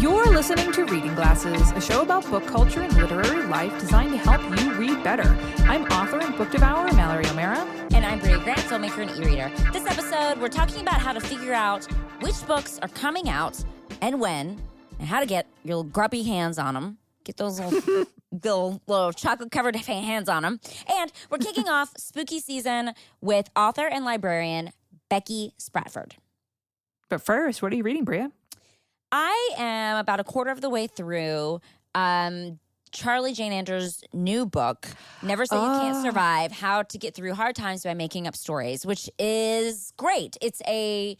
You're listening to Reading Glasses, a show about book culture and literary life designed to help you read better. I'm author and book devourer Mallory O'Mara. And I'm Bria Grant, filmmaker and e-reader. This episode, we're talking about how to figure out which books are coming out and when, and how to get your grubby hands on them. Get those little chocolate-covered hands on them. And we're kicking off spooky season with author and librarian Becky Spratford. But first, what are you reading, Bria? I am about a quarter of the way through Charlie Jane Anders' new book, Never Say You Can't Survive, How to Get Through Hard Times by Making Up Stories, which is great. It's a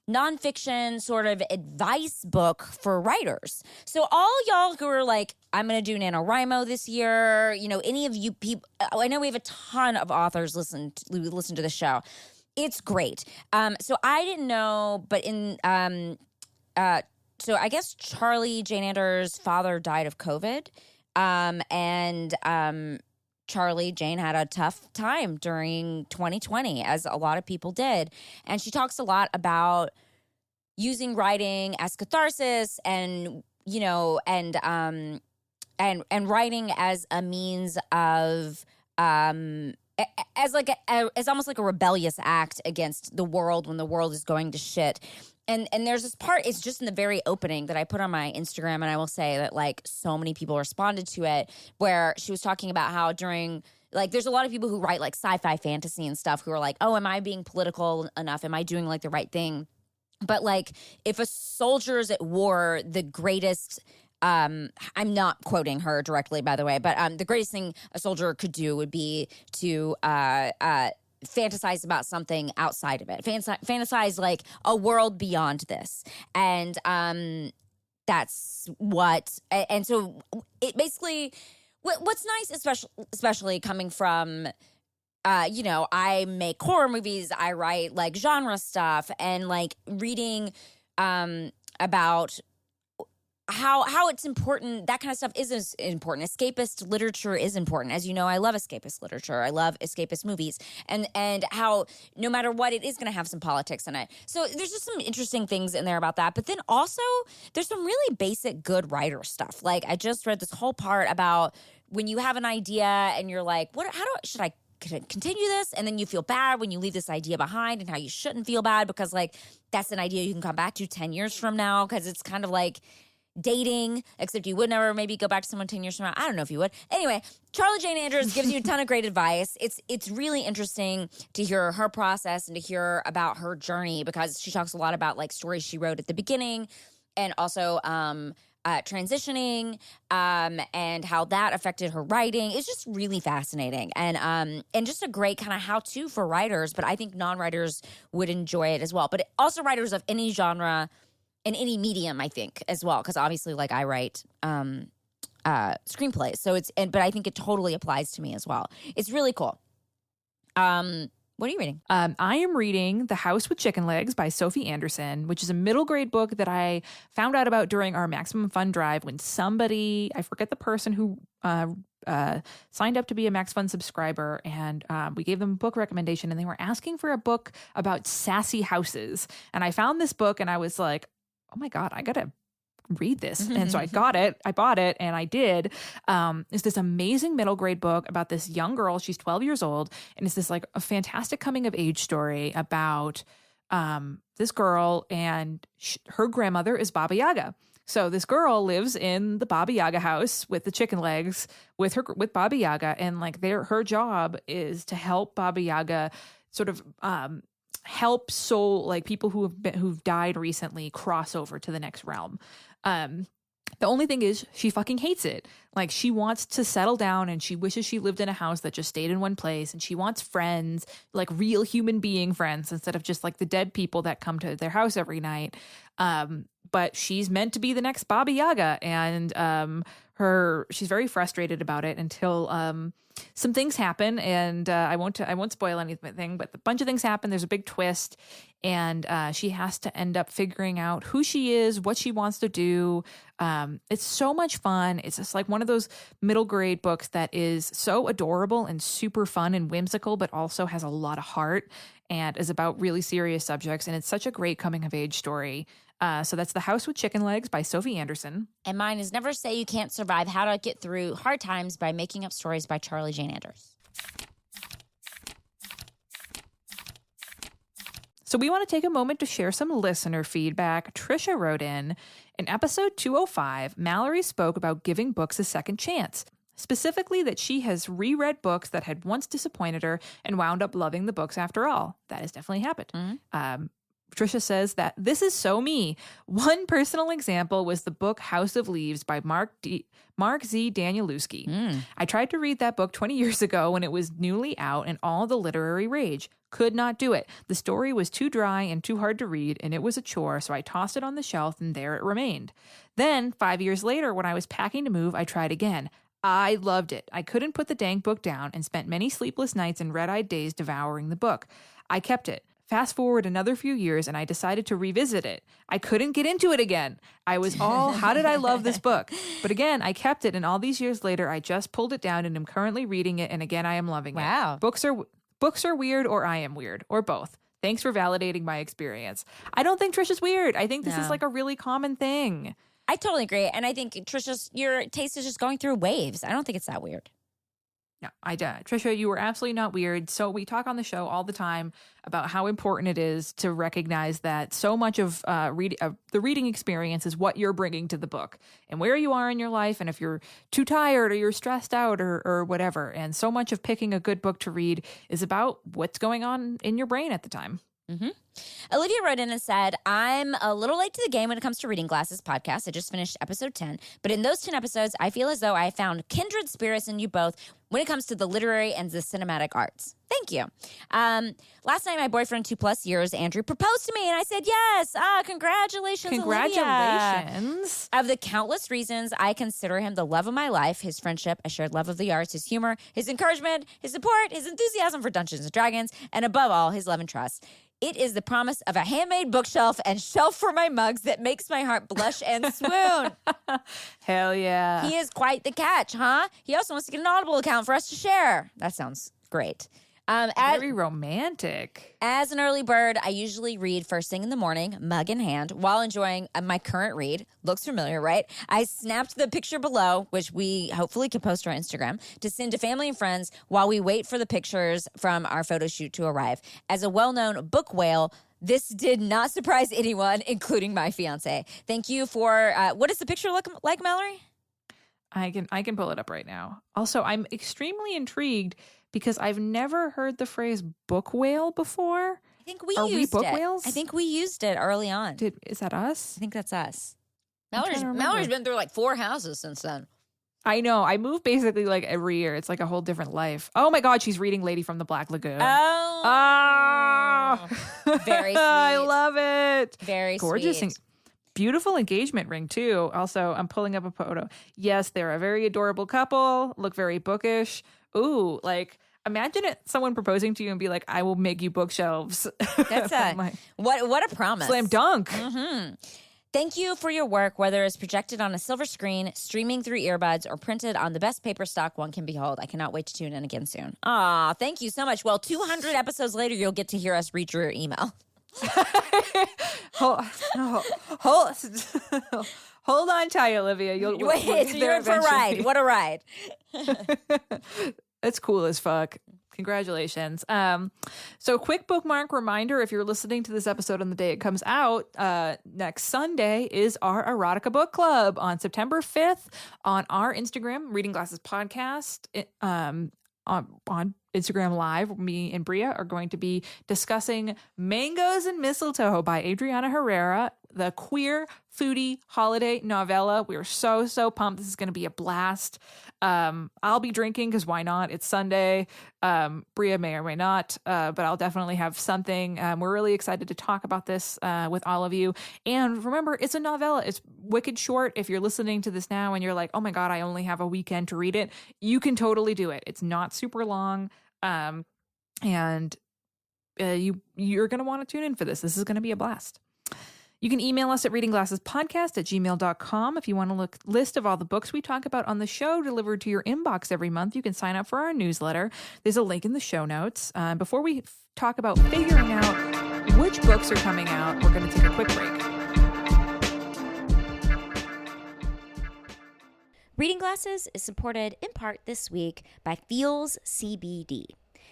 nonfiction sort of advice book for writers. So all y'all who are like, I'm going to do NaNoWriMo this year, you know, any of you people, I know we have a ton of authors listen to the show. It's great. So I didn't know, but so I guess Charlie Jane Anders' father died of COVID, and Charlie Jane had a tough time during 2020, as a lot of people did. And she talks a lot about using writing as catharsis and, you know, and writing as a means of as almost like a rebellious act against the world when the world is going to shit. And there's this part, it's just in the very opening that I put on my Instagram, and I will say that, like, so many people responded to it, where she was talking about how during, like, there's a lot of people who write, like, sci-fi fantasy and stuff who are like, oh, am I being political enough? Am I doing, like, the right thing? But, like, if a soldier is at war, the greatest I'm not quoting her directly, by the way, but the greatest thing a soldier could do would be to fantasize about something outside of it. Fantasize like a world beyond this. And that's what, and so it basically, what's nice, especially coming from, you know, I make horror movies, I write like genre stuff, and like reading about how it's important, that kind of stuff is important. Escapist literature is important. As you know, I love escapist literature. I love escapist movies. And how no matter what, it is going to have some politics in it. So there's just some interesting things in there about that. But then also there's some really basic good writer stuff. Like I just read this whole part about when you have an idea and you're like, should I continue this? And then you feel bad when you leave this idea behind, and how you shouldn't feel bad because like that's an idea you can come back to 10 years from now, because it's kind of like dating, except you would never maybe go back to someone 10 years from now. I don't know if you would. Anyway, Charlie Jane Anders gives you a ton of great advice. It's really interesting to hear her process and to hear about her journey, because she talks a lot about like stories she wrote at the beginning, and also transitioning and how that affected her writing. It's just really fascinating, and just a great kind of how-to for writers, but I think non-writers would enjoy it as well. But also writers of any genre in any medium, I think, as well, because obviously, like, I write screenplays, so but I think it totally applies to me as well. It's really cool. What are you reading? I am reading The House with Chicken Legs by Sophie Anderson, which is a middle grade book that I found out about during our Maximum Fun drive when somebody, I forget the person who signed up to be a Max Fun subscriber, and we gave them a book recommendation, and they were asking for a book about sassy houses. And I found this book, and I was like, oh my God, I gotta read this. And so I bought it, and I did. It's this amazing middle grade book about this young girl. She's 12 years old, and it's this like a fantastic coming of age story about this girl, and her grandmother is Baba Yaga. So this girl lives in the Baba Yaga house with the chicken legs with Baba Yaga, and like her job is to help Baba Yaga sort of help like people who've died recently cross over to the next realm. The only thing is she fucking hates it. Like, she wants to settle down, and she wishes she lived in a house that just stayed in one place, and she wants friends, like real human being friends, instead of just like the dead people that come to their house every night. But she's meant to be the next Baba Yaga, and she's very frustrated about it until some things happen, and I won't spoil anything, but a bunch of things happen. There's a big twist, and she has to end up figuring out who she is, what she wants to do. It's so much fun. It's just like one of those middle grade books that is so adorable and super fun and whimsical, but also has a lot of heart and is about really serious subjects. And it's such a great coming of age story. So that's The House with Chicken Legs by Sophie Anderson. And mine is Never Say You Can't Survive, How to Get Through Hard Times by Making Up Stories by Charlie Jane Anders. So we want to take a moment to share some listener feedback. Trisha wrote in episode 205, Mallory spoke about giving books a second chance. Specifically that she has reread books that had once disappointed her and wound up loving the books after all. That has definitely happened. Mm-hmm. Trisha says that this is so me. One personal example was the book House of Leaves by Mark Z. Danielewski. I tried to read that book 20 years ago when it was newly out and all the literary rage. Could not do it. The story was too dry and too hard to read, and it was a chore, so I tossed it on the shelf and there it remained. Then, 5 years later, when I was packing to move, I tried again. I loved it. I couldn't put the dang book down and spent many sleepless nights and red-eyed days devouring the book. I kept it. Fast forward another few years and I decided to revisit it. I couldn't get into it again. I was all, how did I love this book? But again, I kept it, and all these years later, I just pulled it down and am currently reading it, and again, I am loving it. Wow. Books are weird, or I am weird, or both. Thanks for validating my experience. I don't think Trisha's weird. I think this is like a really common thing. I totally agree. And I think your taste is just going through waves. I don't think it's that weird. No, I don't. Trisha, you were absolutely not weird. So we talk on the show all the time about how important it is to recognize that so much of the reading experience is what you're bringing to the book and where you are in your life, and if you're too tired or you're stressed out or whatever. And so much of picking a good book to read is about what's going on in your brain at the time. Mm-hmm. Olivia wrote in and said, I'm a little late to the game when it comes to Reading Glasses podcast. I just finished episode 10. But in those 10 episodes, I feel as though I found kindred spirits in you both when it comes to the literary and the cinematic arts. Thank you. Last night, my boyfriend, 2+ years, Andrew, proposed to me, and I said yes. Congratulations, Congratulations. Olivia. Of the countless reasons I consider him the love of my life, his friendship, a shared love of the arts, his humor, his encouragement, his support, his enthusiasm for Dungeons & Dragons, and above all, his love and trust. It is the promise of a handmade bookshelf and shelf for my mugs that makes my heart blush and swoon. Hell yeah. He is quite the catch, huh? He also wants to get an Audible account for us to share. That sounds great. Very romantic. As an early bird, I usually read first thing in the morning, mug in hand, while enjoying my current read. Looks familiar, right? I snapped the picture below, which we hopefully can post to our Instagram, to send to family and friends while we wait for the pictures from our photo shoot to arrive. As a well-known book whale, this did not surprise anyone, including my fiance. Thank you for, what does the picture look like, Mallory? I can pull it up right now. Also, I'm extremely intrigued because I've never heard the phrase book whale before. I think we Are used we book it. whales? I think we used it early on. Is that us? I think that's us. Mallory's been through like 4 houses since then. I know. I move basically like every year. It's like a whole different life. Oh my God, she's reading Lady from the Black Lagoon. Oh. Very sweet. I love it. Very gorgeous sweet. Beautiful engagement ring too. Also, I'm pulling up a photo. Yes, they're a very adorable couple. Look very bookish. Ooh, like imagine someone proposing to you and be like, "I will make you bookshelves." That's what a promise. Slam dunk. Mm-hmm. Thank you for your work, whether it's projected on a silver screen, streaming through earbuds, or printed on the best paper stock one can behold. I cannot wait to tune in again soon. Aw, thank you so much. Well, 200 episodes later, you'll get to hear us read your email. Hold on tight, Olivia. We'll Wait, you're in for a ride. What a ride. That's cool as fuck. Congratulations. So quick bookmark reminder, if you're listening to this episode on the day it comes out, next Sunday is our Erotica Book Club on September 5th on our Instagram, Reading Glasses Podcast. On Instagram Live, me and Bria are going to be discussing Mangoes and Mistletoe by Adriana Herrera. the Queer Foodie Holiday Novella. We're so pumped. This is going to be a blast. I'll be drinking because why not? It's Sunday. Bria may or may not, but I'll definitely have something. We're really excited to talk about this with all of you. And remember, it's a novella. It's wicked short. If you're listening to this now and you're like, oh my God, I only have a weekend to read it, you can totally do it. It's not super long. And you're going to want to tune in for this. This is going to be a blast. You can email us at readingglassespodcast@gmail.com. If you want a list of all the books we talk about on the show delivered to your inbox every month, you can sign up for our newsletter. There's a link in the show notes. Before we talk about figuring out which books are coming out, we're going to take a quick break. Reading Glasses is supported in part this week by Feels CBD.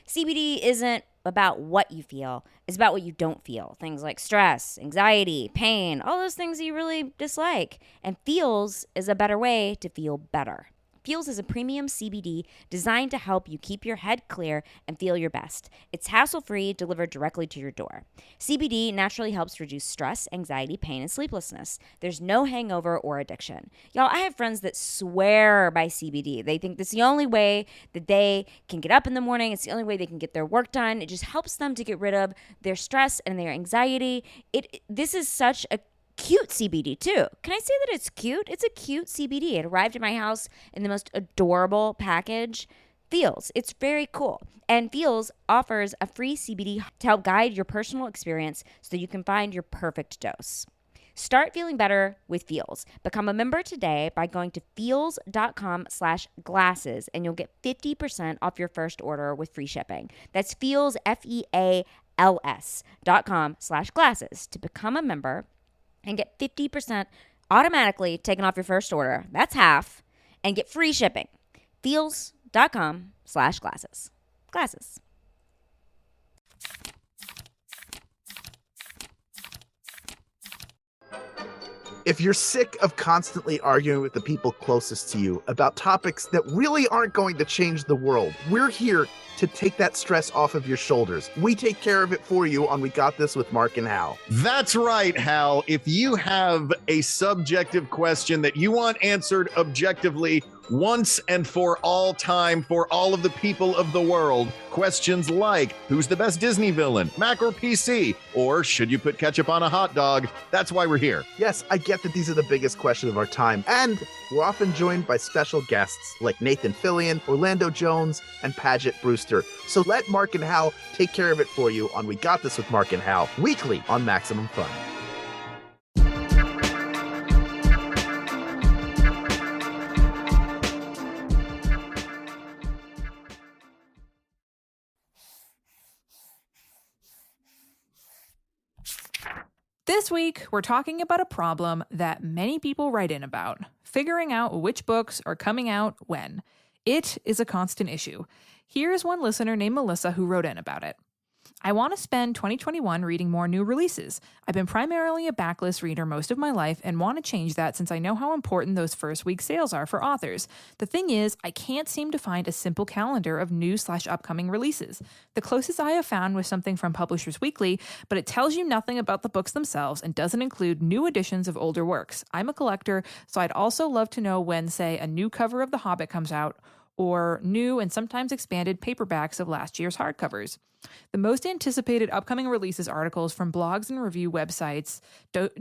CBD isn't about what you feel. It's about what you don't feel. Things like stress, anxiety, pain, all those things you really dislike. And Feels is a better way to feel better. Feels is a premium CBD designed to help you keep your head clear and feel your best. It's hassle-free, delivered directly to your door. CBD naturally helps reduce stress, anxiety, pain, and sleeplessness. There's no hangover or addiction. Y'all, I have friends that swear by CBD. They think that's the only way that they can get up in the morning. It's the only way they can get their work done. It just helps them to get rid of their stress and their anxiety. This is such a cute CBD too. Can I say that it's cute? It's a cute CBD. It arrived at my house in the most adorable package. Feels. It's very cool. And Feels offers a free CBD to help guide your personal experience so that you can find your perfect dose. Start feeling better with Feels. Become a member today by going to feels.com/glasses and you'll get 50% off your first order with free shipping. That's Feels, FEALS.com/glasses to become a member and get 50% automatically taken off your first order. That's half. And get free shipping. Feels.com/glasses. Glasses. If you're sick of constantly arguing with the people closest to you about topics that really aren't going to change the world, we're here to take that stress off of your shoulders. We take care of it for you on We Got This with Mark and Hal. That's right, Hal. If you have a subjective question that you want answered objectively once and for all time for all of the people of the world, questions like, who's the best Disney villain, Mac or PC? Or should you put ketchup on a hot dog? That's why we're here. Yes, I get that these are the biggest questions of our time, and we're often joined by special guests like Nathan Fillion, Orlando Jones, and Paget Brewster. So let Mark and Hal take care of it for you on We Got This with Mark and Hal, weekly on Maximum Fun. This week, we're talking about a problem that many people write in about, figuring out which books are coming out when. It is a constant issue. Here's one listener named Melissa who wrote in about it. I want to spend 2021 reading more new releases. I've been primarily a backlist reader most of my life and want to change that since I know how important those first week sales are for authors. The thing is, I can't seem to find a simple calendar of new/upcoming releases. The closest I have found was something from Publishers Weekly, but it tells you nothing about the books themselves and doesn't include new editions of older works. I'm a collector, so I'd also love to know when, say, a new cover of The Hobbit comes out, or new and sometimes expanded paperbacks of last year's hardcovers. The most anticipated upcoming releases articles from blogs and review websites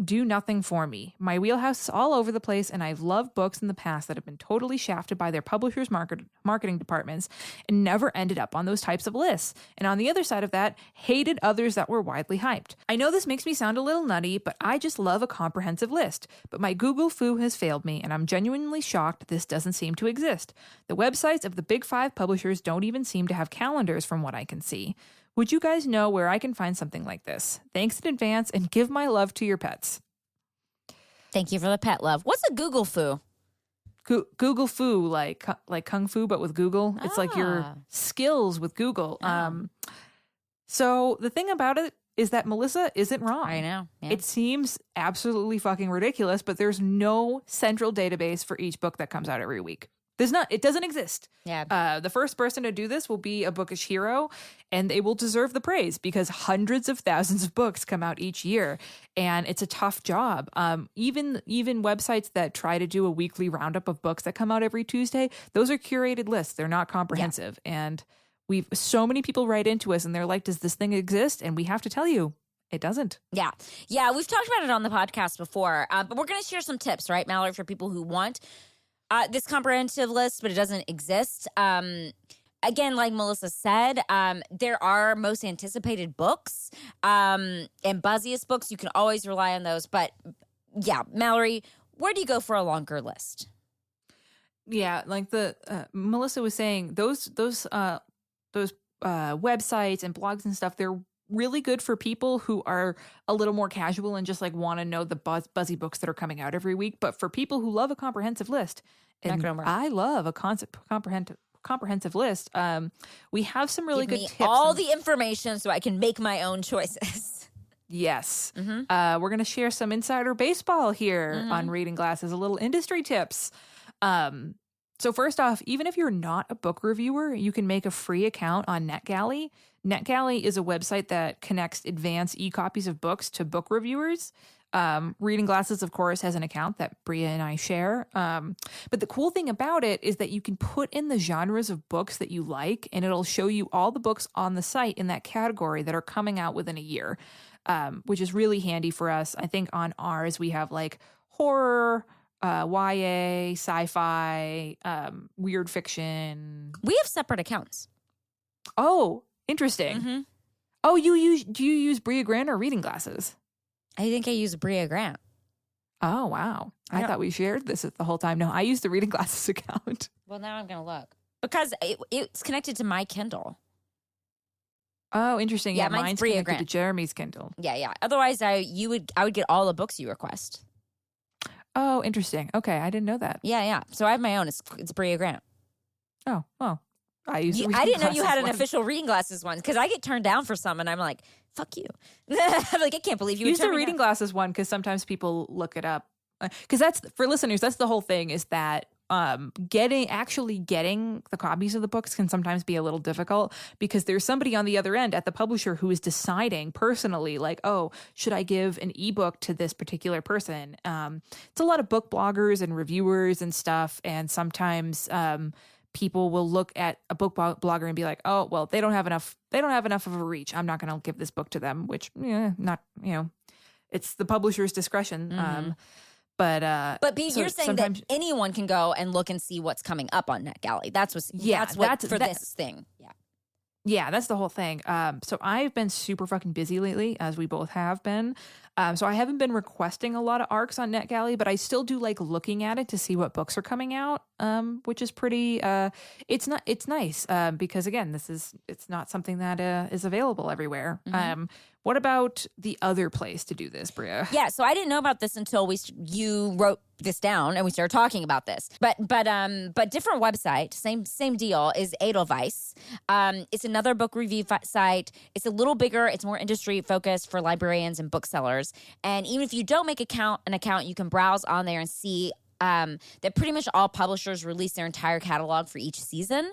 do nothing for me. My wheelhouse is all over the place, and I've loved books in the past that have been totally shafted by their publishers' marketing departments and never ended up on those types of lists. And on the other side of that, hated others that were widely hyped. I know this makes me sound a little nutty, but I just love a comprehensive list. But my Google foo has failed me, and I'm genuinely shocked this doesn't seem to exist. The websites of the big 5 publishers don't even seem to have calendars from what I can see. Would you guys know where I can find something like this? Thanks in advance, and give my love to your pets. Thank you for the pet love. What's a Google foo? Google foo, like Kung Fu, but with Google. It's like your skills with Google. So the thing about it is that Melissa isn't wrong. I know. Yeah. It seems absolutely fucking ridiculous, but there's no central database for each book that comes out every week. It doesn't exist. Yeah. The first person to do this will be a bookish hero, and they will deserve the praise because hundreds of thousands of books come out each year, and it's a tough job. Even websites that try to do a weekly roundup of books that come out every Tuesday, those are curated lists. They're not comprehensive. And so many people write into us and they're like, does this thing exist? And we have to tell you, it doesn't. Yeah. Yeah. We've talked about it on the podcast before, but we're going to share some tips, right, Mallory, for people who want this comprehensive list, but it doesn't exist. Again, like Melissa said, there are most anticipated books and buzziest books. You can always rely on those. But yeah, Mallory, where do you go for a longer list? Yeah, like the Melissa was saying, those websites and blogs and stuff, they're really good for people who are a little more casual and just like want to know the buzzy books that are coming out every week. But for people who love a comprehensive list, and I love a comprehensive list, we have some really good tips. All the information so I can make my own choices. Yes. Mm-hmm. We're going to share some insider baseball here on Reading Glasses, a little industry tips. So first off, even if you're not a book reviewer, you can make a free account on NetGalley. NetGalley is a website that connects advanced e-copies of books to book reviewers. Reading Glasses, of course, has an account that Bria and I share. But the cool thing about it is that you can put in the genres of books that you like, and it'll show you all the books on the site in that category that are coming out within a year, which is really handy for us. I think on ours, we have like horror, YA, sci-fi, weird fiction. We have separate accounts. Oh, interesting. Oh, do you use Bria Grant or Reading Glasses? I think I use Bria Grant. Oh, wow. I thought we shared this the whole time. No, I use the Reading Glasses account. Well, now I'm going to look. Because it's connected to my Kindle. Oh, interesting. Yeah, mine's Bria connected Grant. to Jeremy's Kindle. Yeah. Otherwise, I would get all the books you request. Oh, interesting. Okay, I didn't know that. Yeah. So I have my own. It's Bria Grant. Oh, well, I use. I didn't know you had an official Reading Glasses one because I get turned down for some, and I'm like, "Fuck you!" I'm like, I can't believe you use the Reading Reading Glasses one because sometimes people look it up. Because that's for listeners. That's the whole thing. Is that getting the copies of the books can sometimes be a little difficult because there's somebody on the other end at the publisher who is deciding personally, like, oh, should I give an ebook to this particular person? It's a lot of book bloggers and reviewers and stuff, and sometimes people will look at a book blogger and be like, oh, well, they don't have enough of a reach. I'm not going to give this book to them, which it's the publisher's discretion. But you're saying that anyone can go and look and see what's coming up on NetGalley. That's this thing. Yeah. Yeah, that's the whole thing. So I've been super fucking busy lately, as we both have been. So I haven't been requesting a lot of ARCs on NetGalley, but I still do like looking at it to see what books are coming out, which is pretty. It's nice because again, it's not something that is available everywhere. What about the other place to do this, Bria? Yeah, so I didn't know about this until you wrote this down and we started talking about this. But different website, same deal, is Edelweiss. It's another book review site. It's a little bigger. It's more industry focused for librarians and booksellers. And even if you don't make an account, you can browse on there and see that pretty much all publishers release their entire catalog for each season.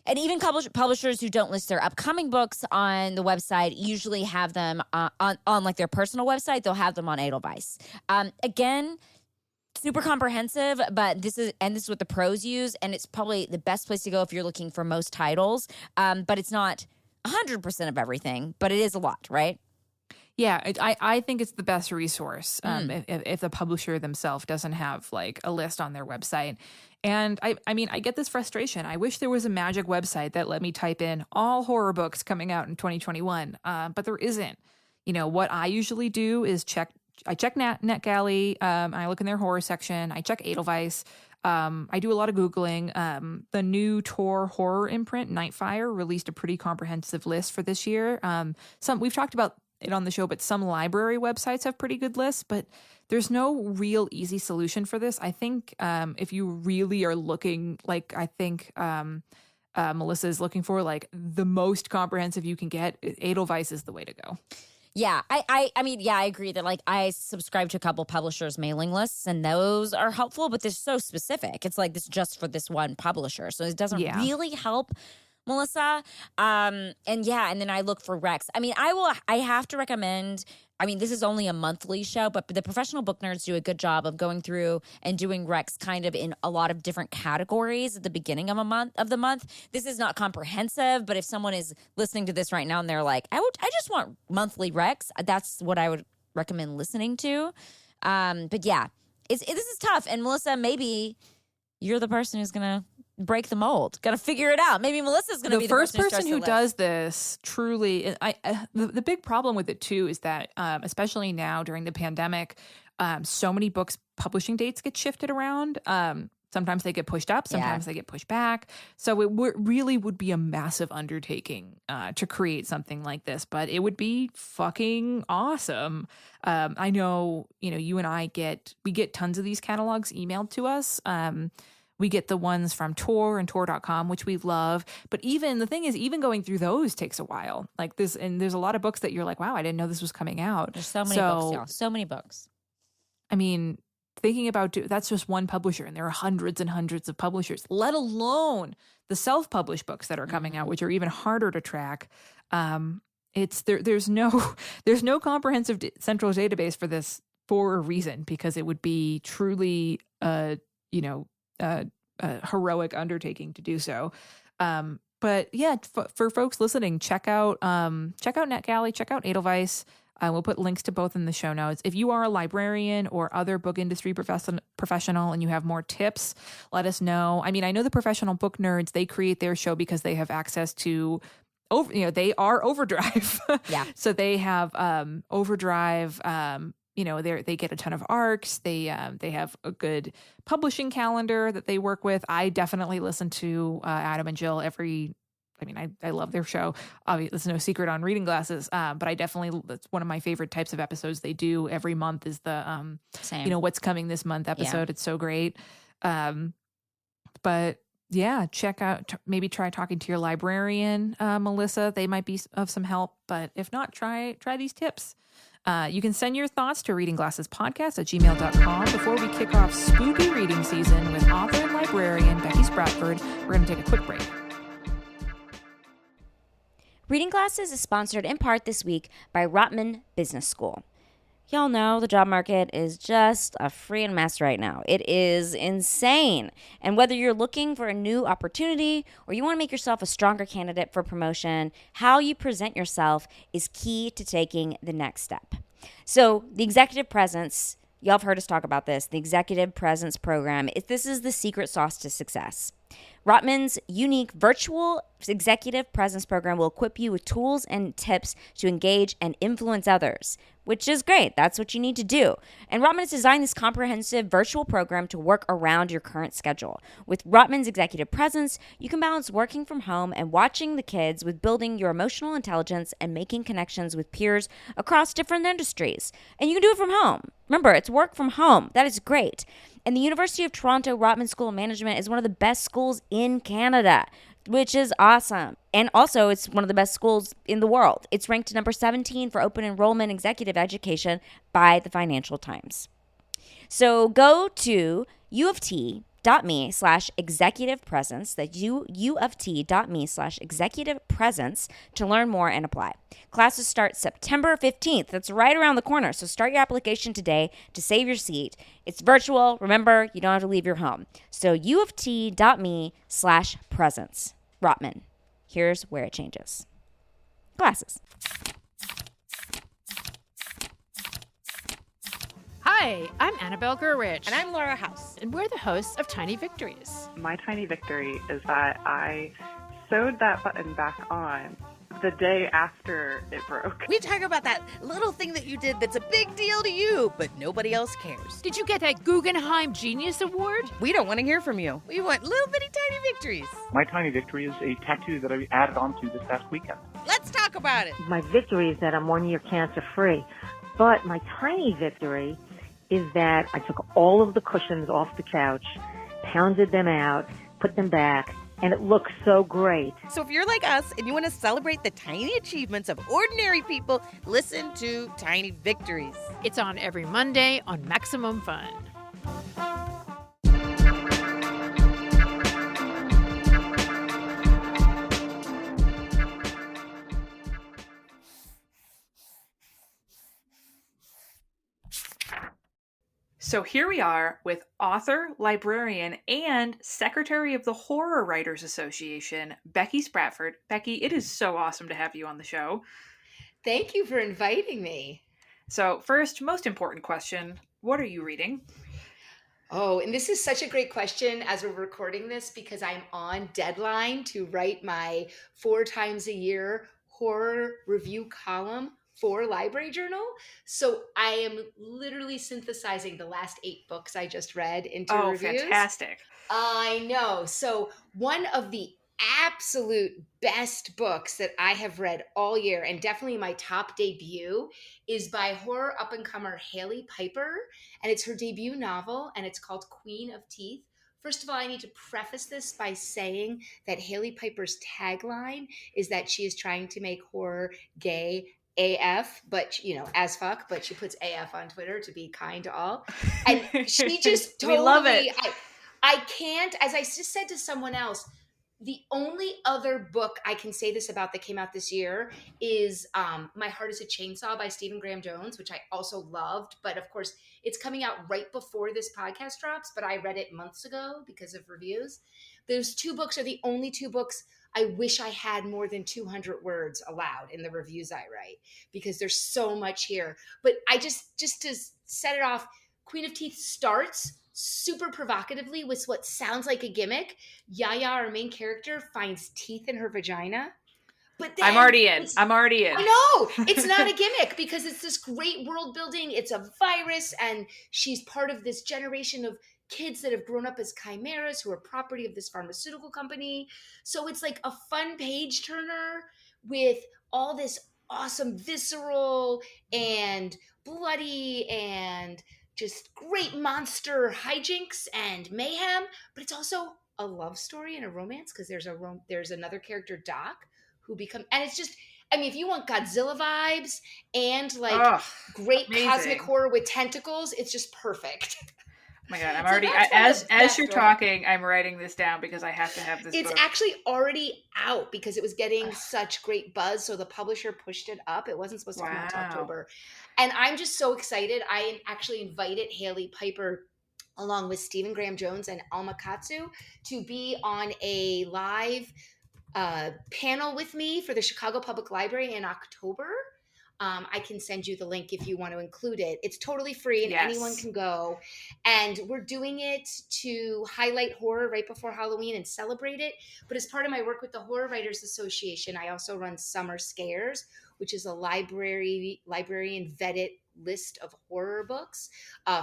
And even publishers who don't list their upcoming books on the website usually have them on like their personal website. They'll have them on Edelweiss. Again, super comprehensive, but this is what the pros use, and it's probably the best place to go if you're looking for most titles. But it's not 100% of everything, but it is a lot, right? Yeah, I think it's the best resource if the publisher themselves doesn't have like a list on their website. And I mean, I get this frustration. I wish there was a magic website that let me type in all horror books coming out in 2021, but there isn't. You know, what I usually do is check NetGalley. I look in their horror section. I check Edelweiss. I do a lot of Googling. The new Tor horror imprint, Nightfire, released a pretty comprehensive list for this year. We've talked about it on the show, but some library websites have pretty good lists, but there's no real easy solution for this. I think if you really are looking, like I think Melissa is looking for, like the most comprehensive you can get, Edelweiss is the way to go. Yeah, I mean, yeah, I agree that like I subscribe to a couple publishers' mailing lists, and those are helpful, but they're so specific. It's like this just for this one publisher, so it doesn't really help, Melissa. And then I look for recs. I mean, I have to recommend. I mean, this is only a monthly show, but the Professional Book Nerds do a good job of going through and doing recs kind of in a lot of different categories at the beginning of the month. This is not comprehensive, but if someone is listening to this right now and they're like, I just want monthly recs, that's what I would recommend listening to. But yeah, this is tough. And Melissa, maybe you're the person who's going to break the mold. Got to figure it out. Maybe Melissa's going to be the first person who does this. Truly, the big problem with it too is that, especially now during the pandemic, so many books publishing dates get shifted around. Sometimes they get pushed up, sometimes they get pushed back. So it really would be a massive undertaking to create something like this, but it would be fucking awesome. I know, you and I get tons of these catalogs emailed to us. We get the ones from Tor and Tor.com, which we love. But the thing is, even going through those takes a while. Like this, and there's a lot of books that you're like, wow, I didn't know this was coming out. There's so many books, y'all. So many books. I mean, thinking about that's just one publisher, and there are hundreds and hundreds of publishers, let alone the self-published books that are coming out, which are even harder to track. There's no comprehensive central database for this for a reason, because it would be truly a heroic undertaking to do so. But yeah, for folks listening, check out NetGalley, check out Edelweiss. We'll put links to both in the show notes. If you are a librarian or other book industry professional and you have more tips, let us know. I mean, I know the Professional Book Nerds, they create their show because they have access to they are Overdrive. Yeah. So they have Overdrive. They get a ton of ARCs. They have a good publishing calendar that they work with. I definitely listen to Adam and Jill I love their show. Obviously, it's no secret on Reading Glasses, but that's one of my favorite types of episodes they do every month is the, what's coming this month episode. Yeah. It's so great. But yeah, check out, maybe try talking to your librarian, Melissa. They might be of some help, but if not, try these tips. You can send your thoughts to readingglassespodcast@gmail.com. Before we kick off spooky reading season with author and librarian Becky Spratford, we're going to take a quick break. Reading Glasses is sponsored in part this week by Rotman Business School. Y'all know the job market is just a freaking mess right now. It is insane. And whether you're looking for a new opportunity or you want to make yourself a stronger candidate for promotion, how you present yourself is key to taking the next step. So the Executive Presence, y'all have heard us talk about this, the Executive Presence Program, this is the secret sauce to success. Rotman's unique virtual executive presence program will equip you with tools and tips to engage and influence others, which is great. That's what you need to do. And Rotman has designed this comprehensive virtual program to work around your current schedule. With Rotman's executive presence, you can balance working from home and watching the kids with building your emotional intelligence and making connections with peers across different industries. And you can do it from home. Remember, it's work from home. That is great. And the University of Toronto Rotman School of Management is one of the best schools in Canada, which is awesome. And also, it's one of the best schools in the world. It's ranked number 17 for open enrollment executive education by the Financial Times. So go to uoft.me/executive presence, that's uoft.me/executive presence to learn more and apply. Classes start September 15th. That's right around the corner. So start your application today to save your seat. It's virtual. Remember, you don't have to leave your home. So uoft.me/presence. Rotman. Here's where it changes. Classes. Hi, I'm Annabelle Gurrich. And I'm Laura House. And we're the hosts of Tiny Victories. My tiny victory is that I sewed that button back on the day after it broke. We talk about that little thing that you did that's a big deal to you, but nobody else cares. Did you get that Guggenheim Genius Award? We don't want to hear from you. We want little bitty tiny victories. My tiny victory is a tattoo that I added on to this past weekend. Let's talk about it. My victory is that I'm 1 year cancer free. But my tiny victory is that I took all of the cushions off the couch, pounded them out, put them back, and it looks so great. So if you're like us and you want to celebrate the tiny achievements of ordinary people, listen to Tiny Victories. It's on every Monday on Maximum Fun. So here we are with author, librarian, and secretary of the Horror Writers Association, Becky Spratford. Becky, it is so awesome to have you on the show. Thank you for inviting me. So first, most important question, what are you reading? Oh, and this is such a great question as we're recording this because I'm on deadline to write my 4 times a year horror review column for Library Journal. So I am literally synthesizing the last 8 books I just read into reviews. Oh, fantastic. I know. So one of the absolute best books that I have read all year, and definitely my top debut, is by horror up-and-comer Haley Piper, and it's her debut novel, and it's called Queen of Teeth. First of all, I need to preface this by saying that Haley Piper's tagline is that she is trying to make horror gay AF, but as fuck, but she puts AF on Twitter to be kind to all. And she just totally, we love it. I can't, as I just said to someone else, the only other book I can say this about that came out this year is My Heart is a Chainsaw by Stephen Graham Jones, which I also loved. But of course, it's coming out right before this podcast drops, but I read it months ago because of reviews. Those 2 books are the only 2 books I wish I had more than 200 words allowed in the reviews I write because there's so much here. But I just to set it off, Queen of Teeth starts super provocatively with what sounds like a gimmick. Yaya, our main character, finds teeth in her vagina. But then I'm already in. I know. It's not a gimmick because it's this great world building. It's a virus, and she's part of this generation of kids that have grown up as chimeras who are property of this pharmaceutical company. So it's like a fun page turner with all this awesome visceral and bloody and just great monster hijinks and mayhem, but it's also a love story and a romance because there's another character, Doc, who and it's just, I mean, if you want Godzilla vibes and great amazing cosmic horror with tentacles, it's just perfect. Oh my God, I'm already, as you're talking, I'm writing this down because I have to have this It's book. actually already out because it was getting such great buzz. So the publisher pushed it up. It wasn't supposed to come out until October. And I'm just so excited. I actually invited Haley Piper along with Stephen Graham Jones and Alma Katsu to be on a live panel with me for the Chicago Public Library in October. I can send you the link if you want to include it. It's totally free and anyone can go. And we're doing it to highlight horror right before Halloween and celebrate it. But as part of my work with the Horror Writers Association, I also run Summer Scares, which is a librarian vetted list of horror books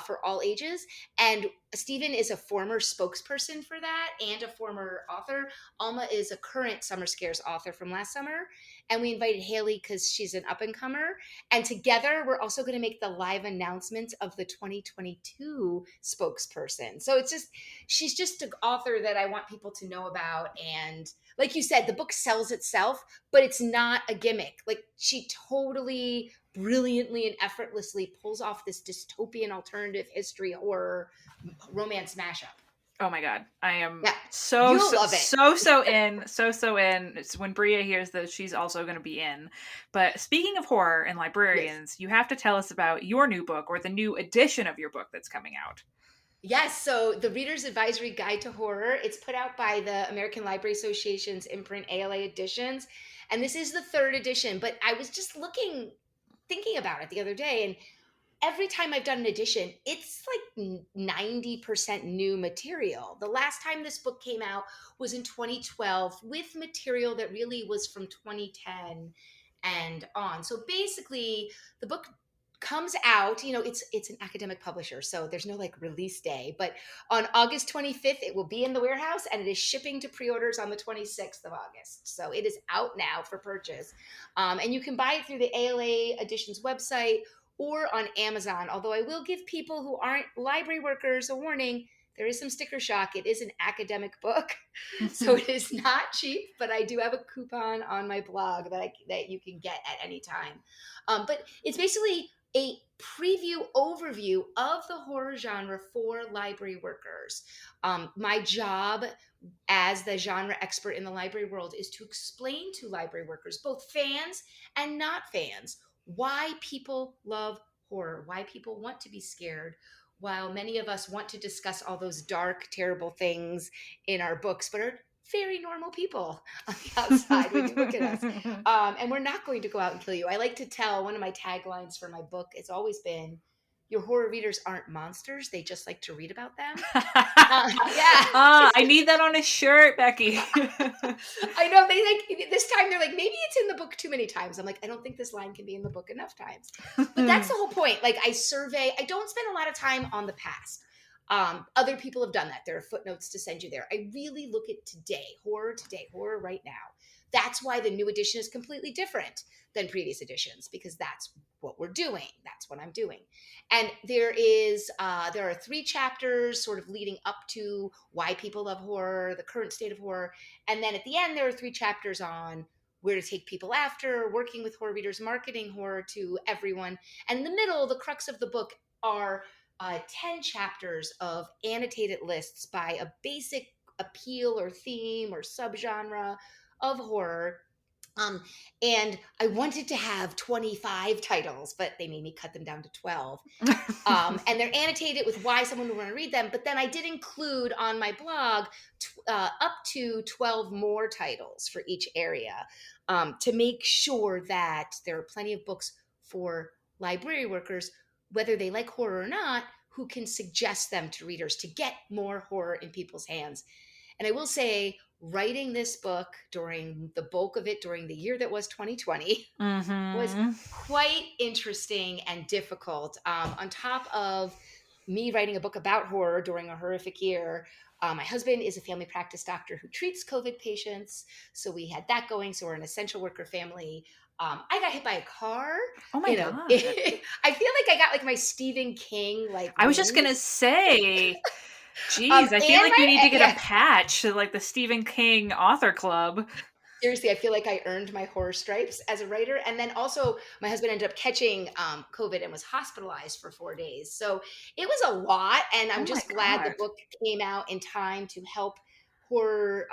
for all ages. And Stephen is a former spokesperson for that and a former author. Alma is a current Summer Scares author from last summer. And we invited Haley because she's an up-and-comer. And together, we're also going to make the live announcement of the 2022 spokesperson. So she's just an author that I want people to know about. And like you said, the book sells itself, but it's not a gimmick. Like, she totally brilliantly and effortlessly pulls off this dystopian alternative history horror romance mashup. Oh my God. I am in. So in. It's when Bria hears that she's also going to be in. But speaking of horror and librarians, you have to tell us about your new book or the new edition of your book that's coming out. Yes, so the Reader's Advisory Guide to Horror, it's put out by the American Library Association's imprint ALA Editions. And this is the 3rd edition, but I was just thinking about it the other day, and every time I've done an edition, it's like 90% new material. The last time this book came out was in 2012 with material that really was from 2010 and on. So basically, the book comes out, it's an academic publisher, so there's no release day, but on August 25th, it will be in the warehouse, and it is shipping to pre-orders on the 26th of August. So it is out now for purchase. And you can buy it through the ALA Editions website or on Amazon, although I will give people who aren't library workers a warning, there is some sticker shock. It is an academic book, so it is not cheap, but I do have a coupon on my blog that you can get at any time. But it's basically a preview overview of the horror genre for library workers. My job as the genre expert in the library world is to explain to library workers, both fans and not fans, why people love horror, why people want to be scared, while many of us want to discuss all those dark, terrible things in our books, but are very normal people on the outside when you look at us. And we're not going to go out and kill you. I like to tell, one of my taglines for my book, it's always been, your horror readers aren't monsters. They just like to read about them. I need that on a shirt, Becky. I know, they like, this time they're like, maybe it's in the book too many times. I'm like, I don't think this line can be in the book enough times. But that's the whole point. Like, I don't spend a lot of time on the past. Other people have done that. There are footnotes to send you there. I really look at today, horror right now. That's why the new edition is completely different than previous editions, because that's what we're doing. That's what I'm doing. And there are 3 chapters sort of leading up to why people love horror, the current state of horror. And then at the end, there are 3 chapters on where to take people after, working with horror readers, marketing horror to everyone. And in the middle, the crux of the book are 10 chapters of annotated lists by a basic appeal or theme or subgenre of horror. And I wanted to have 25 titles, but they made me cut them down to 12. And they're annotated with why someone would want to read them. But then I did include on my blog up to 12 more titles for each area to make sure that there are plenty of books for library workers, whether they like horror or not, who can suggest them to readers to get more horror in people's hands. And I will say, writing this book during the bulk of it during the year that was 2020 was quite interesting and difficult. On top of me writing a book about horror during a horrific year, my husband is a family practice doctor who treats COVID patients. So we had that going. So we're an essential worker family. I got hit by a car. Oh my God. I feel like I got like my Stephen King, like, I was just going to say, geez, I feel like you need to get a patch to like the Stephen King author club. Seriously, I feel like I earned my horror stripes as a writer. And then also my husband ended up catching COVID and was hospitalized for 4 days. So it was a lot. And I'm just glad the book came out in time to help horror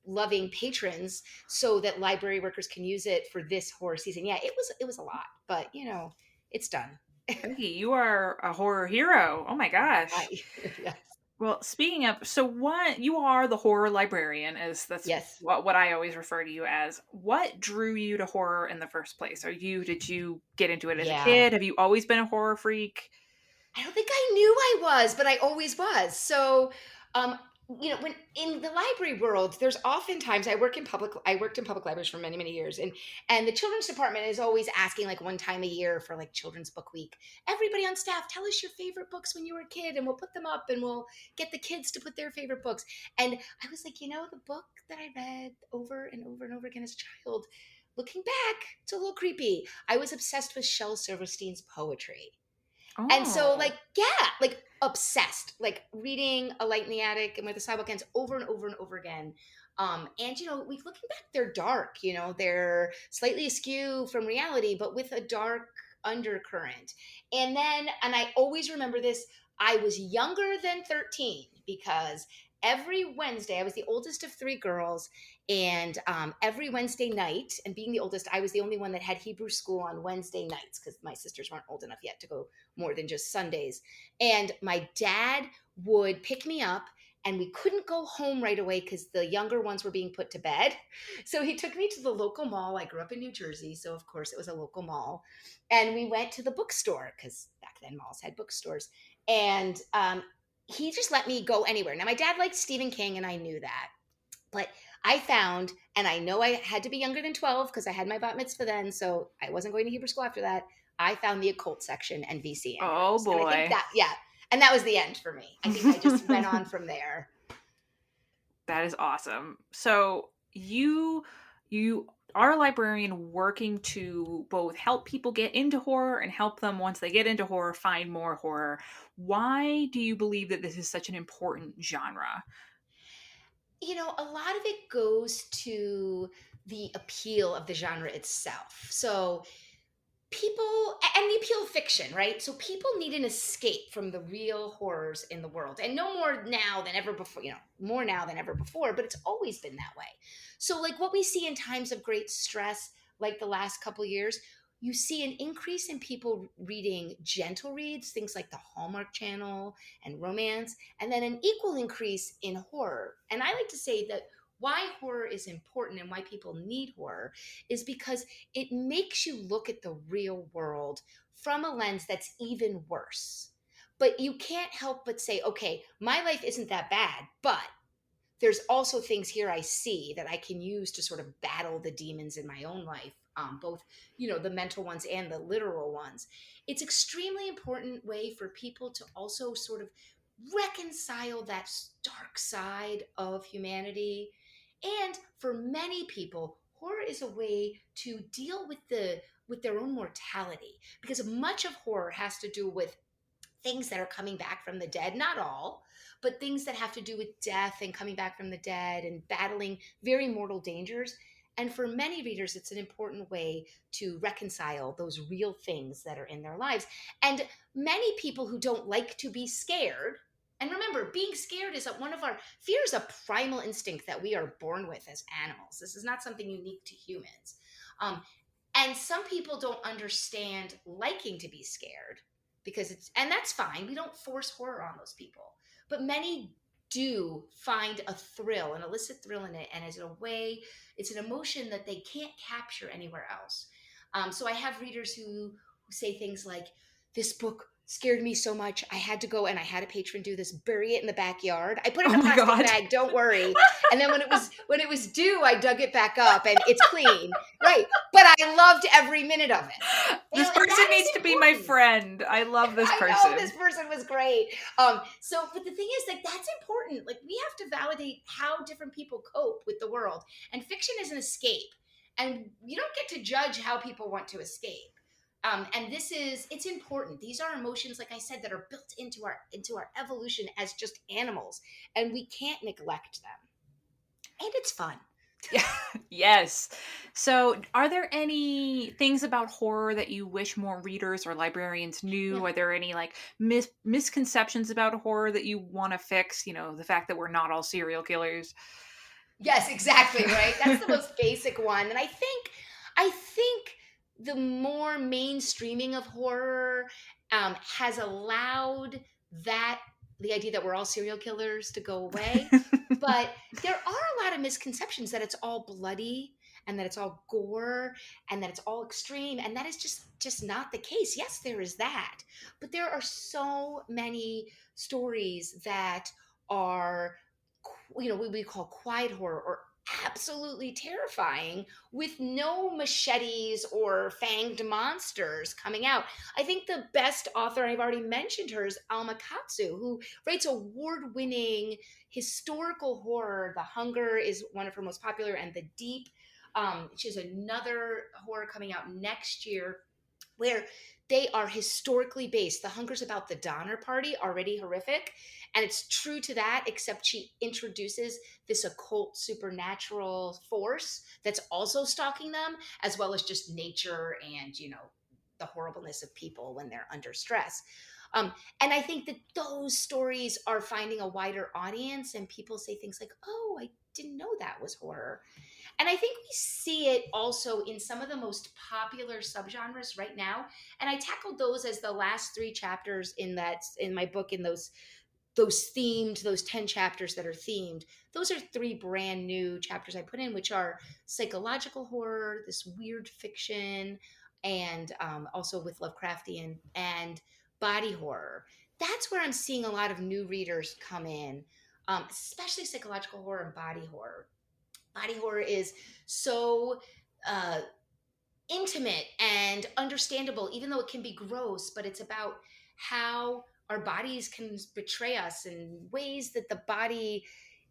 loving patrons so that library workers can use it for this horror season. Yeah, it was a lot, but it's done. Becky, you are a horror hero. Oh my gosh. Yes. Well, speaking of, so what, you are the horror librarian, that's yes. what I always refer to you as. What drew you to horror in the first place? Did you get into it as a kid? Have you always been a horror freak? I don't think I knew I was, but I always was. So, when in the library world, there's oftentimes I worked in public libraries for many, many years. And the children's department is always asking like one time a year for like Children's Book Week. Everybody on staff, tell us your favorite books when you were a kid and we'll put them up and we'll get the kids to put their favorite books. And I was like, the book that I read over and over and over again as a child, looking back, it's a little creepy. I was obsessed with Shel Silverstein's poetry. Oh. And so obsessed, like reading A Light in the Attic and Where the Sidewalk Ends over and over and over again. And looking back, they're dark, they're slightly askew from reality, but with a dark undercurrent. And I always remember this, I was younger than 13 because every Wednesday, I was the oldest of 3 girls, and every Wednesday night, and being the oldest, I was the only one that had Hebrew school on Wednesday nights because my sisters weren't old enough yet to go more than just Sundays. And my dad would pick me up, and we couldn't go home right away because the younger ones were being put to bed. So he took me to the local mall. I grew up in New Jersey, so of course it was a local mall. And we went to the bookstore because back then malls had bookstores. And he just let me go anywhere. Now, my dad liked Stephen King, and I knew that. But I found, and I know I had to be younger than 12 because I had my bat mitzvah then, so I wasn't going to Hebrew school after that. I found the occult section and VC. Oh, boy. And I think and that was the end for me. I think I just went on from there. That is awesome. So you are a librarian working to both help people get into horror and help them, once they get into horror, find more horror. Why do you believe that this is such an important genre? A lot of it goes to the appeal of the genre itself. So and the appeal of fiction, right? So people need an escape from the real horrors in the world, and no more now than ever before, more now than ever before, but it's always been that way. So like what we see in times of great stress, like the last couple years, you see an increase in people reading gentle reads, things like the Hallmark Channel and romance, and then an equal increase in horror. And I like to say that why horror is important and why people need horror is because it makes you look at the real world from a lens that's even worse. But you can't help but say, okay, my life isn't that bad, but there's also things here I see that I can use to sort of battle the demons in my own life, both, the mental ones and the literal ones. It's extremely important way for people to also sort of reconcile that dark side of humanity. And for many people, horror is a way to deal with their own mortality, because much of horror has to do with things that are coming back from the dead, not all, but things that have to do with death and coming back from the dead and battling very mortal dangers. And for many readers, it's an important way to reconcile those real things that are in their lives. And many people who don't like to be scared, and remember, being scared is fear is a primal instinct that we are born with as animals. This is not something unique to humans. And some people don't understand liking to be scared, and that's fine. We don't force horror on those people, but many do find a thrill, an illicit thrill in it. And it's an emotion that they can't capture anywhere else. So I have readers who say things like, this book scared me so much, I had to go, and I had a patron do this, bury it in the backyard. I put it in a plastic bag, don't worry. And then when it was due, I dug it back up and it's clean. Right. But I loved every minute of it. This person needs to be my friend. I love this person. I know, this person was great. But the thing is, like, that's important. Like, we have to validate how different people cope with the world. And fiction is an escape. And you don't get to judge how people want to escape. And it's important. These are emotions, like I said, that are built into our evolution as just animals, and we can't neglect them. And it's fun. Yeah. Yes. So are there any things about horror that you wish more readers or librarians knew? Yeah. Are there any like misconceptions about horror that you want to fix? The fact that we're not all serial killers. Yes, exactly. Right. That's the most basic one. And I think the more mainstreaming of horror has allowed the idea that we're all serial killers to go away. But there are a lot of misconceptions that it's all bloody and that it's all gore and that it's all extreme. And that is just not the case. Yes, there is that. But there are so many stories that are, what we call quiet horror, or absolutely terrifying, with no machetes or fanged monsters coming out. I think the best author, I've already mentioned her, is Alma Katsu, who writes award-winning historical horror. The Hunger is one of her most popular, and The Deep. She has another horror coming out next year where they are historically based. The Hunger's about the Donner Party, already horrific. And it's true to that, except she introduces this occult supernatural force that's also stalking them, as well as just nature and, the horribleness of people when they're under stress. And I think that those stories are finding a wider audience, and people say things like, oh, I didn't know that was horror. And I think we see it also in some of the most popular subgenres right now. And I tackled those as the last 3 chapters in my book, in those 10 chapters that are themed. Those are 3 brand new chapters I put in, which are psychological horror, this weird fiction, and also with Lovecraftian, and body horror. That's where I'm seeing a lot of new readers come in, especially psychological horror and body horror. Body horror is so intimate and understandable, even though it can be gross, but it's about how our bodies can betray us in ways that the body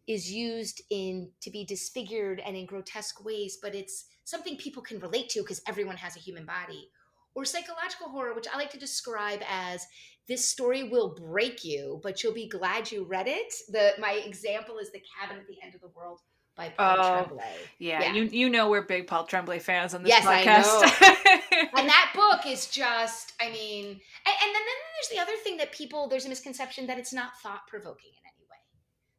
is used to be disfigured and in grotesque ways, but it's something people can relate to because everyone has a human body. Or psychological horror, which I like to describe as this story will break you, but you'll be glad you read it. My example is The Cabin at the End of the World by Paul Tremblay. Yeah. You know we're big Paul Tremblay fans on this yes, podcast. I know. And that book is just, I mean, and then there's the other thing that there's a misconception that it's not thought-provoking in any way.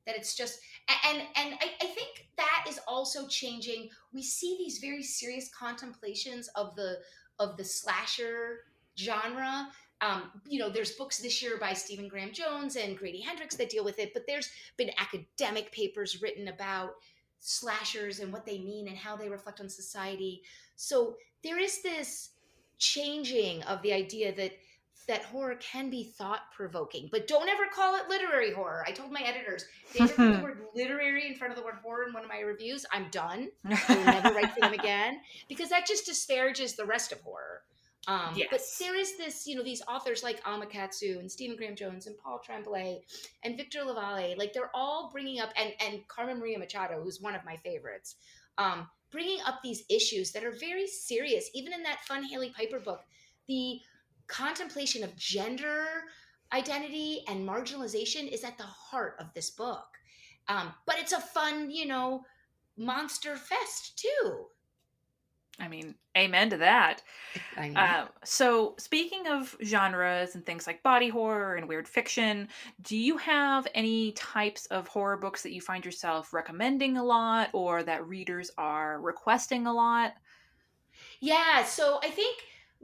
That it's just, and I think that is also changing. We see these very serious contemplations of the slasher genre. There's books this year by Stephen Graham Jones and Grady Hendrix that deal with it, but there's been academic papers written about slashers and what they mean and how they reflect on society. So there is this changing of the idea that horror can be thought-provoking, but don't ever call it literary horror. I told my editors, they ever put the word literary in front of the word horror in one of my reviews, I'm done. I will never write for them again, because that just disparages the rest of horror. Yes. But there is this, these authors like Alma Katsu and Stephen Graham Jones and Paul Tremblay and Victor Lavalle, like they're all bringing up, and Carmen Maria Machado, who's one of my favorites, bringing up these issues that are very serious. Even in that fun Haley Piper book, the contemplation of gender identity and marginalization is at the heart of this book. But it's a fun, monster fest too. I mean, amen to that. I know. So speaking of genres and things like body horror and weird fiction, do you have any types of horror books that you find yourself recommending a lot or that readers are requesting a lot? Yeah, so I think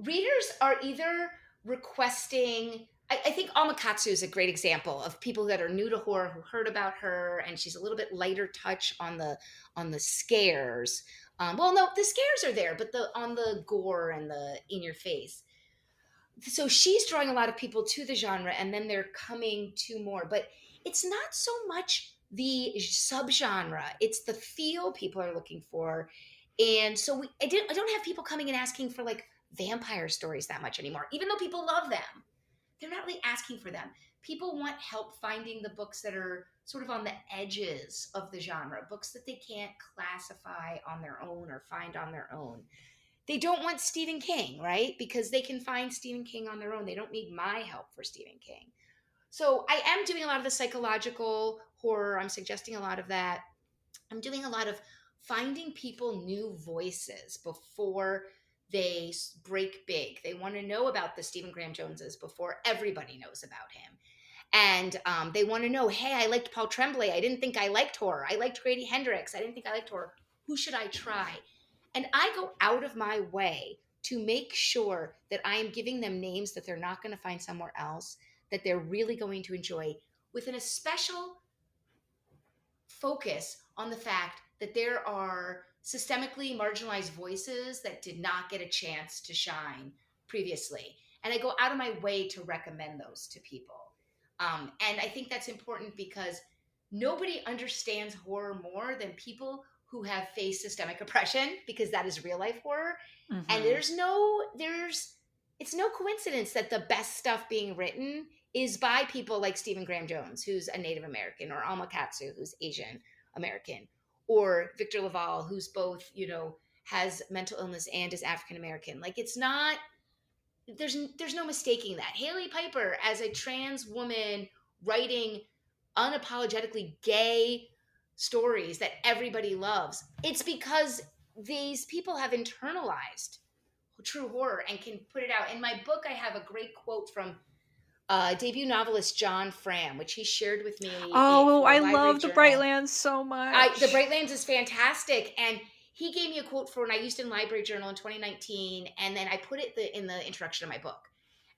readers are either requesting, I think Alma Katsu is a great example of people that are new to horror who heard about her, and she's a little bit lighter touch on the scares. Well, no, the scares are there, but on the gore and the in your face. So she's drawing a lot of people to the genre, and then they're coming to more. But it's not so much the subgenre; it's the feel people are looking for. And so I don't have people coming and asking for like vampire stories that much anymore, even though people love them. They're not really asking for them. People want help finding the books that are sort of on the edges of the genre, books that they can't classify on their own or find on their own. They don't want Stephen King, right? Because they can find Stephen King on their own. They don't need my help for Stephen King. So I am doing a lot of the psychological horror. I'm suggesting a lot of that. I'm doing a lot of finding people new voices before they break big. They want to know about the Stephen Graham Joneses before everybody knows about him. And they want to know, hey, I liked Paul Tremblay. I didn't think I liked horror. I liked Grady Hendrix. I didn't think I liked horror. Who should I try? And I go out of my way to make sure that I am giving them names that they're not going to find somewhere else, that they're really going to enjoy, with an especial focus on the fact that there are systemically marginalized voices that did not get a chance to shine previously. And I go out of my way to recommend those to people. And I think that's important because nobody understands horror more than people who have faced systemic oppression, because that is real life horror. Mm-hmm. And it's no coincidence that the best stuff being written is by people like Stephen Graham Jones, who's a Native American, or Alma Katsu, who's Asian American, or Victor Lavalle, who's both, has mental illness and is African American. Like, it's not, there's no mistaking that. Haley Piper, as a trans woman writing unapologetically gay stories that everybody loves, it's because these people have internalized true horror and can put it out. In my book, I have a great quote from debut novelist John Fram, which he shared with me. Oh, I love The Brightlands so much. The Brightlands is fantastic. And he gave me a quote for when I used in Library Journal in 2019. And then I put it in the introduction of my book.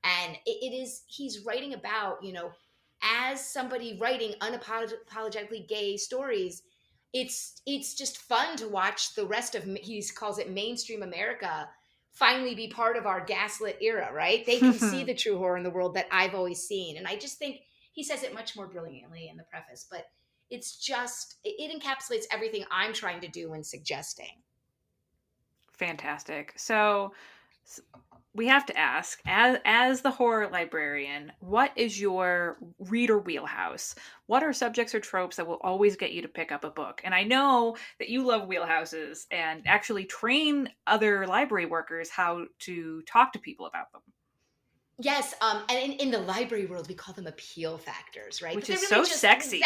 And he's writing about, as somebody writing unapologetically gay stories, it's just fun to watch the rest of, he calls it mainstream America, finally be part of our gaslit era, right? They can see the true horror in the world that I've always seen. And I just think he says it much more brilliantly in the preface, but it's just, it encapsulates everything I'm trying to do when suggesting. Fantastic. So we have to ask, as the horror librarian, what is your reader wheelhouse? What are subjects or tropes that will always get you to pick up a book? And I know that you love wheelhouses and actually train other library workers how to talk to people about them. Yes, and in the library world, we call them appeal factors, right? Which But is they're so really just sexy.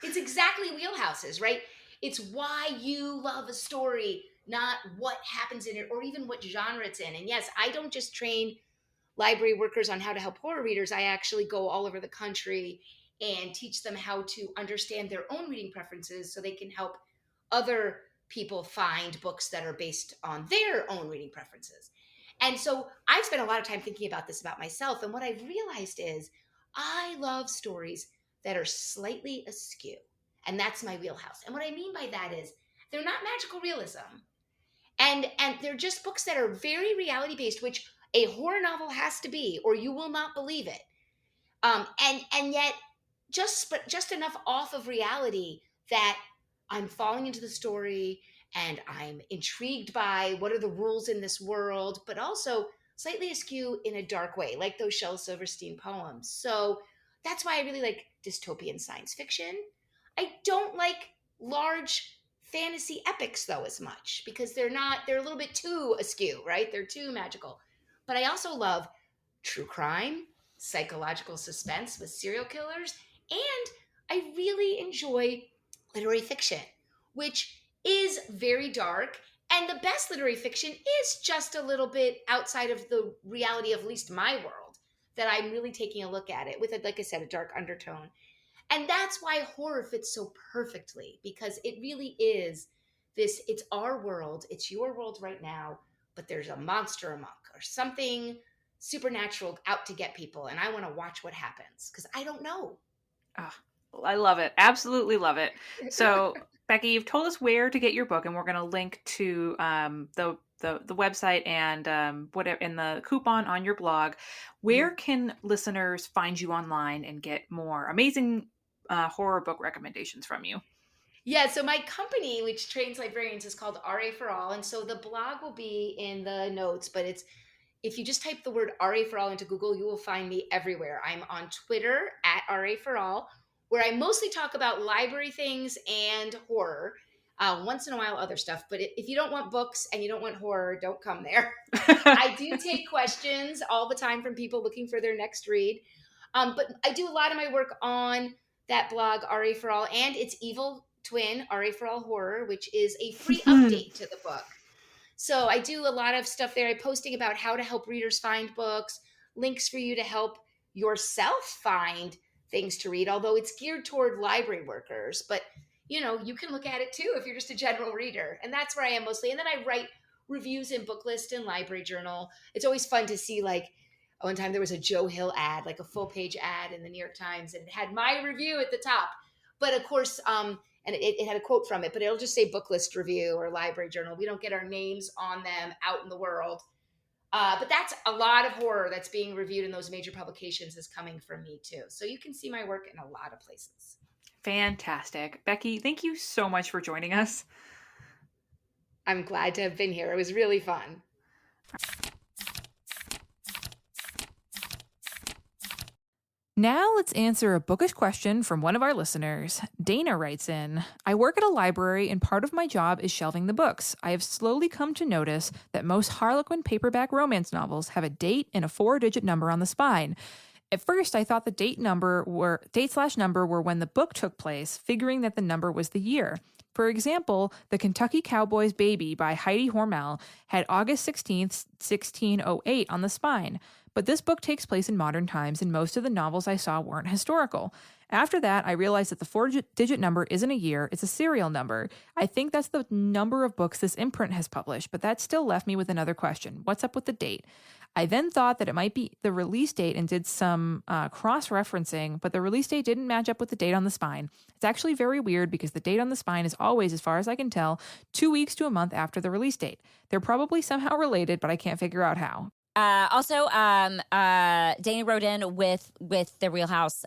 It's exactly wheelhouses, right? It's why you love a story, not what happens in it or even what genre it's in. And yes, I don't just train library workers on how to help horror readers. I actually go all over the country and teach them how to understand their own reading preferences so they can help other people find books that are based on their own reading preferences. And so I've spent a lot of time thinking about this about myself. And what I've realized is I love stories that are slightly askew. And that's my wheelhouse. And what I mean by that is they're not magical realism. And they're just books that are very reality based, which a horror novel has to be, or you will not believe it. And yet just enough off of reality that I'm falling into the story and I'm intrigued by what are the rules in this world, but also slightly askew in a dark way, like those Shel Silverstein poems. So that's why I really like dystopian science fiction. I don't like large fantasy epics though as much because they're a little bit too askew, right? They're too magical. But I also love true crime, psychological suspense with serial killers, and I really enjoy literary fiction, which is very dark. And the best literary fiction is just a little bit outside of the reality of at least my world, that I'm really taking a look at it with, like I said, a dark undertone. And that's why horror fits so perfectly, because it really is this, it's our world, it's your world right now, but there's a monster amok or something supernatural out to get people. And I want to watch what happens because I don't know. Oh, I love it. Absolutely love it. So, Becky, you've told us where to get your book, and we're going to link to the website and whatever in the coupon on your blog. Where can listeners find you online and get more amazing horror book recommendations from you? Yeah, so my company, which trains librarians, is called RA for All, and so the blog will be in the notes. But if you just type the word RA for All into Google, you will find me everywhere. I'm on Twitter at RA for All, where I mostly talk about library things and horror. Once in a while, other stuff. But if you don't want books and you don't want horror, don't come there. I do take questions all the time from people looking for their next read. But I do a lot of my work on that blog, RA for All, and its evil twin, RA for All Horror, which is a free update to the book. So I do a lot of stuff there. I'm posting about how to help readers find books, links for you to help yourself find things to read, although it's geared toward library workers. But, you can look at it too if you're just a general reader. And that's where I am mostly. And then I write reviews in Booklist and Library Journal. It's always fun to see, like, one time there was a Joe Hill ad, like a full page ad in the New York Times, and it had my review at the top. But of course, and it had a quote from it, but it'll just say Booklist Review or Library Journal. We don't get our names on them out in the world. But that's a lot of horror that's being reviewed in those major publications is coming from me too. So you can see my work in a lot of places. Fantastic. Becky, thank you so much for joining us. I'm glad to have been here. It was really fun. Now let's answer a bookish question from one of our listeners. Dana writes in, I work at a library and part of my job is shelving the books. I have slowly come to notice that most Harlequin paperback romance novels have a date and a 4-digit number on the spine. At first, I thought the date/number were when the book took place, figuring that the number was the year. For example, The Kentucky Cowboy's Baby by Heidi Hormel had August 16th, 1608 on the spine. But this book takes place in modern times, and most of the novels I saw weren't historical. After that, I realized that the 4-digit number isn't a year, it's a serial number. I think that's the number of books this imprint has published, but that still left me with another question. What's up with the date? I then thought that it might be the release date and did some cross-referencing, but the release date didn't match up with the date on the spine. It's actually very weird because the date on the spine is always, as far as I can tell, 2 weeks to a month after the release date. They're probably somehow related, but I can't figure out how. Also, Dana wrote in with the Wheelhouse.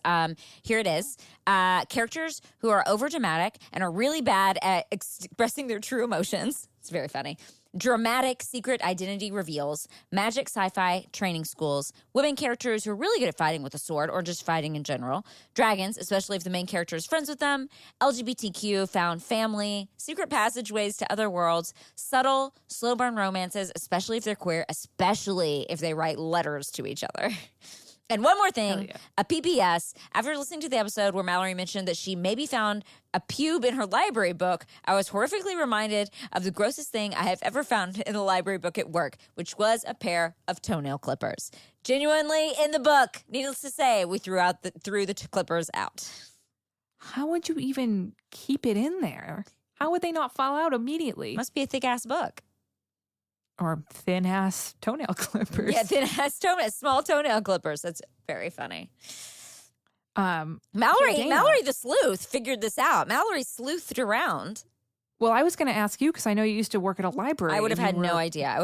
Here it is. Characters who are overdramatic and are really bad at expressing their true emotions. It's very funny. dramatic secret identity reveals, magic sci-fi training schools, women characters who are really good at fighting with a sword or just fighting in general, dragons, especially if the main character is friends with them, LGBTQ, found family, secret passageways to other worlds, subtle, slow burn romances, especially if they're queer, especially if they write letters to each other. And one more thing, a PPS. After listening to the episode where Mallory mentioned that she maybe found a pube in her library book, I was horrifically reminded of the grossest thing I have ever found in a library book at work, which was a pair of toenail clippers. Genuinely in the book. Needless to say, we threw the clippers out. How would you even keep it in there? How would they not fall out immediately? Must be a thick-ass book. Or thin-ass toenail clippers. Yeah, thin-ass small toenail clippers. That's very funny. Mallory the sleuth figured this out. Mallory sleuthed around. Well, I was going to ask you because I know you used to work at a library. I would have had no idea.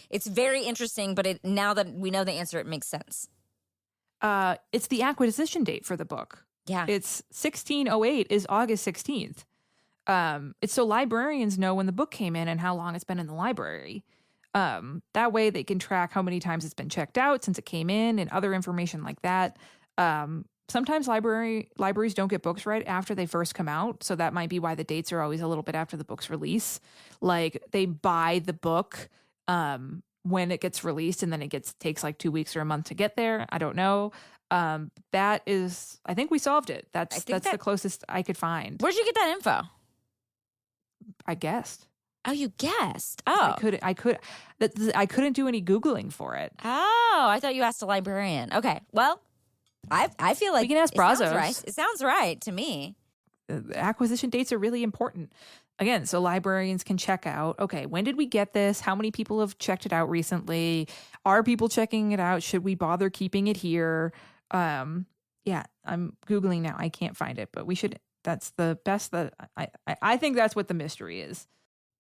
It's very interesting, but now that we know the answer, it makes sense. It's the acquisition date for the book. Yeah. It's 1608 is August 16th. It's so librarians know when the book came in and how long it's been in the library. That way they can track how many times it's been checked out since it came in and other information like that. Sometimes libraries don't get books right after they first come out. So that might be why the dates are always a little bit after the book's release. Like they buy the book, when it gets released and then it takes like 2 weeks or a month to get there. I don't know. That is, I think we solved it. That's the closest I could find. Where'd you get that info? I guessed. Oh, you guessed. Oh, I couldn't do any Googling for it. Oh, I thought you asked a librarian. Okay, well, I feel like we can ask Brazos. It sounds right to me. Acquisition dates are really important. Again, so librarians can check out, okay, when did we get this? How many people have checked it out recently? Are people checking it out? Should we bother keeping it here? Yeah, I'm Googling now. I can't find it, but we should. That's the best that I think that's what the mystery is.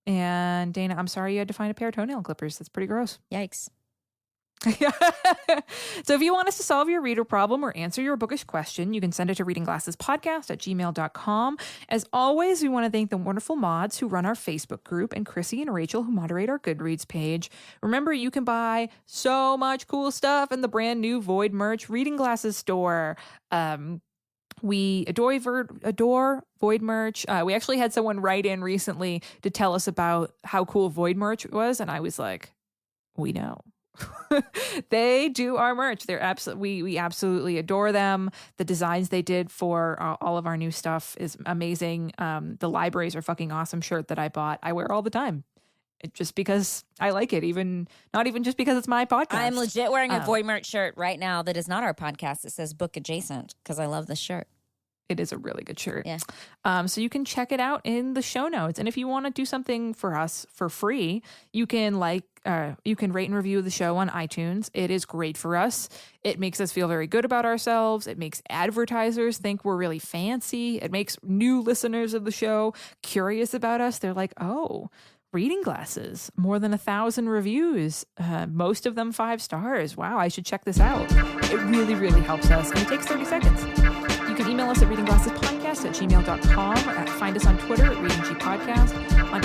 And Dana, I'm sorry you had to find a pair of toenail clippers. That's pretty gross. Yikes. So if you want us to solve your reader problem or answer your bookish question, you can send it to readingglassespodcast@gmail.com. As always, we want to thank the wonderful mods who run our Facebook group and Chrissy and Rachel who moderate our Goodreads page. Remember, you can buy so much cool stuff in the brand new Void merch Reading Glasses store. We adore Void merch. We actually had someone write in recently to tell us about how cool Void merch was, and I was like, we know. They do our merch. They're we absolutely adore them. The designs they did for all of our new stuff is amazing. The libraries are fucking awesome shirt that I bought. I wear all the time. Just because I like it, not even just because it's my podcast. I'm legit wearing a Void merch shirt right now that is not our podcast. It says book adjacent because I love this shirt. It is a really good shirt. Yeah. So you can check it out in the show notes. And if you want to do something for us for free, you can rate and review the show on iTunes. It is great for us. It makes us feel very good about ourselves. It makes advertisers think we're really fancy. It makes new listeners of the show curious about us. They're like, oh, Reading Glasses, more than 1,000 reviews, most of them 5 stars. Wow, I should check this out. It really, really helps us. And it takes 30 seconds. You can email us at readingglassespodcast@gmail.com. Find us on Twitter at readinggpodcast, on